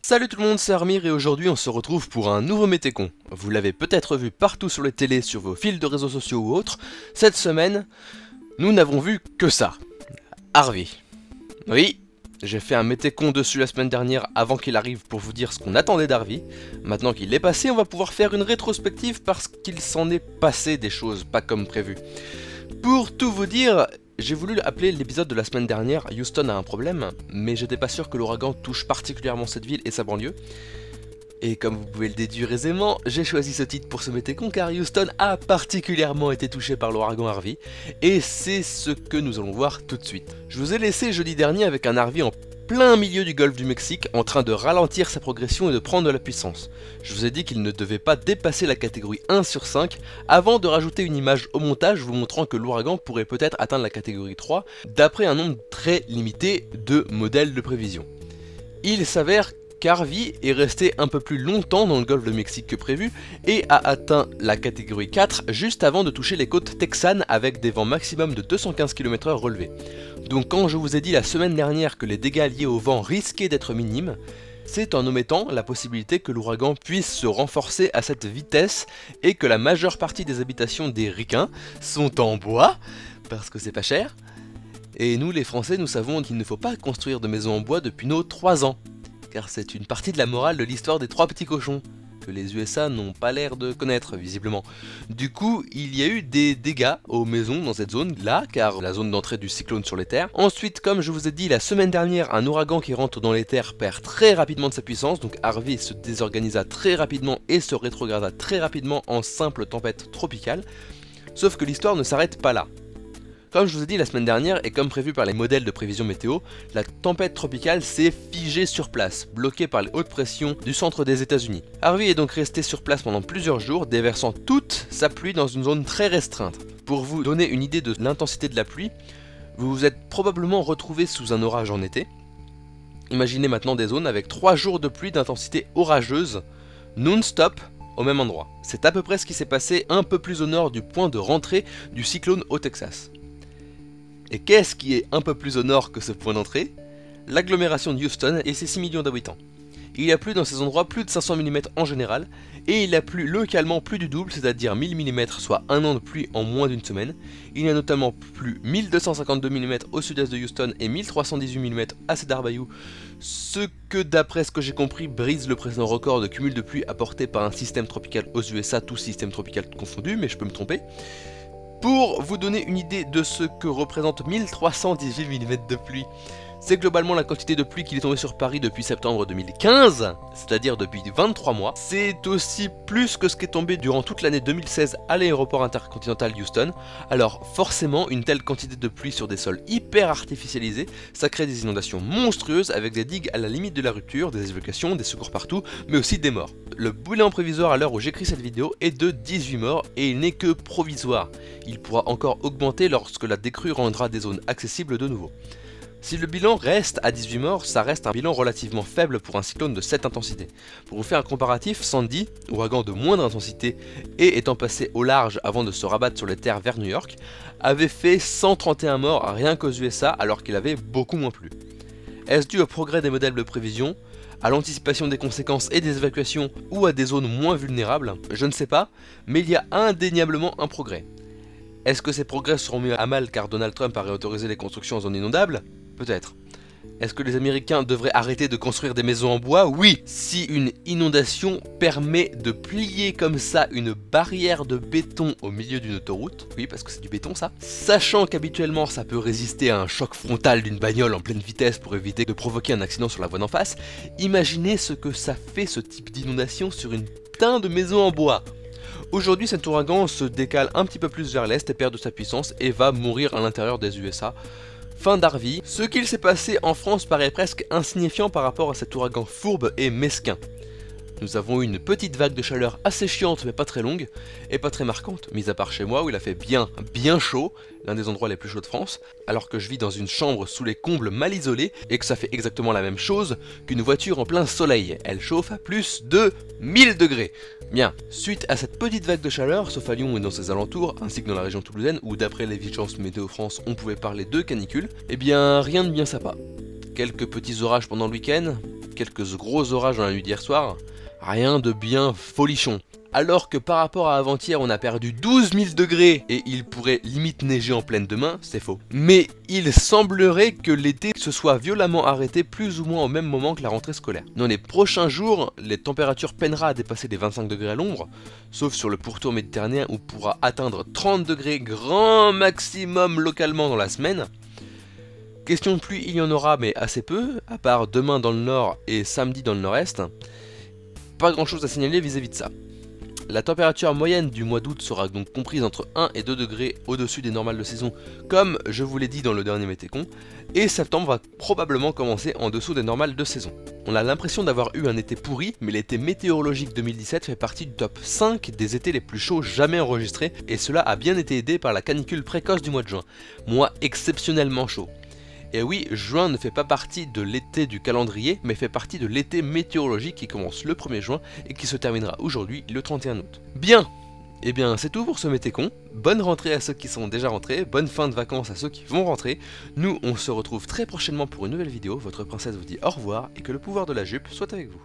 Salut tout le monde, c'est Armir et aujourd'hui on se retrouve pour un nouveau Métécon. Vous l'avez peut-être vu partout sur les télés, sur vos fils de réseaux sociaux ou autres. Cette semaine, nous n'avons vu que ça. Harvey. Oui, j'ai fait un Métécon dessus la semaine dernière avant qu'il arrive pour vous dire ce qu'on attendait d'Harvey. Maintenant qu'il est passé, on va pouvoir faire une rétrospective parce qu'il s'en est passé des choses pas comme prévu. Pour tout vous dire, j'ai voulu appeler l'épisode de la semaine dernière « Houston a un problème », mais j'étais pas sûr que l'ouragan touche particulièrement cette ville et sa banlieue. Et comme vous pouvez le déduire aisément, j'ai choisi ce titre pour ce Métécon car Houston a particulièrement été touché par l'ouragan Harvey, et c'est ce que nous allons voir tout de suite. Je vous ai laissé jeudi dernier avec un Harvey en plein milieu du golfe du Mexique, en train de ralentir sa progression et de prendre de la puissance. Je vous ai dit qu'il ne devait pas dépasser la catégorie 1 sur 5, avant de rajouter une image au montage vous montrant que l'ouragan pourrait peut-être atteindre la catégorie 3, d'après un nombre très limité de modèles de prévision. Il s'avère qu'Harvey est resté un peu plus longtemps dans le golfe du Mexique que prévu, et a atteint la catégorie 4 juste avant de toucher les côtes texanes avec des vents maximum de 215 km/h relevés. Donc quand je vous ai dit la semaine dernière que les dégâts liés au vent risquaient d'être minimes, c'est en omettant la possibilité que l'ouragan puisse se renforcer à cette vitesse et que la majeure partie des habitations des ricains sont en bois, parce que c'est pas cher. Et nous les Français, nous savons qu'il ne faut pas construire de maisons en bois depuis nos 3 ans, car c'est une partie de la morale de l'histoire des 3 petits cochons, que les USA n'ont pas l'air de connaître visiblement. Du coup, il y a eu des dégâts aux maisons dans cette zone là, car la zone d'entrée du cyclone sur les terres. Ensuite, comme je vous ai dit la semaine dernière, un ouragan qui rentre dans les terres perd très rapidement de sa puissance, donc Harvey se désorganisa très rapidement et se rétrograda très rapidement en simple tempête tropicale. Sauf que l'histoire ne s'arrête pas là. Comme je vous ai dit la semaine dernière, et comme prévu par les modèles de prévision météo, la tempête tropicale s'est figée sur place, bloquée par les hautes pressions du centre des États-Unis. Harvey est donc resté sur place pendant plusieurs jours, déversant toute sa pluie dans une zone très restreinte. Pour vous donner une idée de l'intensité de la pluie, vous vous êtes probablement retrouvé sous un orage en été. Imaginez maintenant des zones avec 3 jours de pluie d'intensité orageuse, non-stop, au même endroit. C'est à peu près ce qui s'est passé un peu plus au nord du point de rentrée du cyclone au Texas. Et qu'est-ce qui est un peu plus au nord que ce point d'entrée? L'agglomération de Houston et ses 6 millions d'habitants. Il a plu dans ces endroits plus de 500 mm en général, et il a plu localement plus du double, c'est-à-dire 1000 mm, soit un an de pluie en moins d'une semaine. Il a notamment plu 1252 mm au sud-est de Houston et 1318 mm à Cedar Bayou, ce que d'après ce que j'ai compris brise le précédent record de cumul de pluie apporté par un système tropical aux USA, tout système tropical confondu, mais je peux me tromper. Pour vous donner une idée de ce que représente 1318 mm de pluie, c'est globalement la quantité de pluie qui est tombée sur Paris depuis septembre 2015, c'est-à-dire depuis 23 mois. C'est aussi plus que ce qui est tombé durant toute l'année 2016 à l'aéroport intercontinental Houston. Alors forcément, une telle quantité de pluie sur des sols hyper artificialisés, ça crée des inondations monstrueuses avec des digues à la limite de la rupture, des évacuations, des secours partout, mais aussi des morts. Le bilan provisoire à l'heure où j'écris cette vidéo est de 18 morts et il n'est que provisoire. Il pourra encore augmenter lorsque la décrue rendra des zones accessibles de nouveau. Si le bilan reste à 18 morts, ça reste un bilan relativement faible pour un cyclone de cette intensité. Pour vous faire un comparatif, Sandy, ouragan de moindre intensité et étant passé au large avant de se rabattre sur les terres vers New York, avait fait 131 morts rien qu'aux USA alors qu'il avait beaucoup moins plu. Est-ce dû au progrès des modèles de prévision, à l'anticipation des conséquences et des évacuations ou à des zones moins vulnérables? Je ne sais pas, mais il y a indéniablement un progrès. Est-ce que ces progrès seront mis à mal car Donald Trump a réautorisé les constructions en zones inondables? Peut-être. Est-ce que les Américains devraient arrêter de construire des maisons en bois? Oui. Si une inondation permet de plier comme ça une barrière de béton au milieu d'une autoroute, oui parce que c'est du béton ça, sachant qu'habituellement ça peut résister à un choc frontal d'une bagnole en pleine vitesse pour éviter de provoquer un accident sur la voie d'en face, imaginez ce que ça fait ce type d'inondation sur une putain de maison en bois. Aujourd'hui cet ouragan se décale un petit peu plus vers l'est et perd de sa puissance et va mourir à l'intérieur des USA. Fin d'Harvey, ce qu'il s'est passé en France paraît presque insignifiant par rapport à cet ouragan fourbe et mesquin. Nous avons eu une petite vague de chaleur assez chiante mais pas très longue, et pas très marquante, mis à part chez moi où il a fait bien chaud, l'un des endroits les plus chauds de France, alors que je vis dans une chambre sous les combles mal isolés, et que ça fait exactement la même chose qu'une voiture en plein soleil, elle chauffe à plus de 1000 degrés. Bien, suite à cette petite vague de chaleur, sauf à Lyon et dans ses alentours, ainsi que dans la région toulousaine, où d'après les vigilances météo France on pouvait parler de canicule, eh bien rien de bien sympa. Quelques petits orages pendant le week-end, quelques gros orages dans la nuit d'hier soir, rien de bien folichon. Alors que par rapport à avant-hier on a perdu 12 000 degrés et il pourrait limite neiger en pleine demain, c'est faux. Mais il semblerait que l'été se soit violemment arrêté plus ou moins au même moment que la rentrée scolaire. Dans les prochains jours, les températures peinera à dépasser les 25 degrés à l'ombre, sauf sur le pourtour méditerranéen où pourra atteindre 30 degrés grand maximum localement dans la semaine. Question de pluie, il y en aura mais assez peu, à part demain dans le nord et samedi dans le nord-est. Pas grand chose à signaler vis-à-vis de ça. La température moyenne du mois d'août sera donc comprise entre 1 et 2 degrés au-dessus des normales de saison, comme je vous l'ai dit dans le dernier Métécon, et septembre va probablement commencer en dessous des normales de saison. On a l'impression d'avoir eu un été pourri, mais l'été météorologique 2017 fait partie du top 5 des étés les plus chauds jamais enregistrés, et cela a bien été aidé par la canicule précoce du mois de juin, mois exceptionnellement chaud. Et oui, juin ne fait pas partie de l'été du calendrier, mais fait partie de l'été météorologique qui commence le 1er juin et qui se terminera aujourd'hui le 31 août. Bien, et bien c'est tout pour ce Métécon. Bonne rentrée à ceux qui sont déjà rentrés, bonne fin de vacances à ceux qui vont rentrer. Nous, on se retrouve très prochainement pour une nouvelle vidéo. Votre princesse vous dit au revoir et que le pouvoir de la jupe soit avec vous.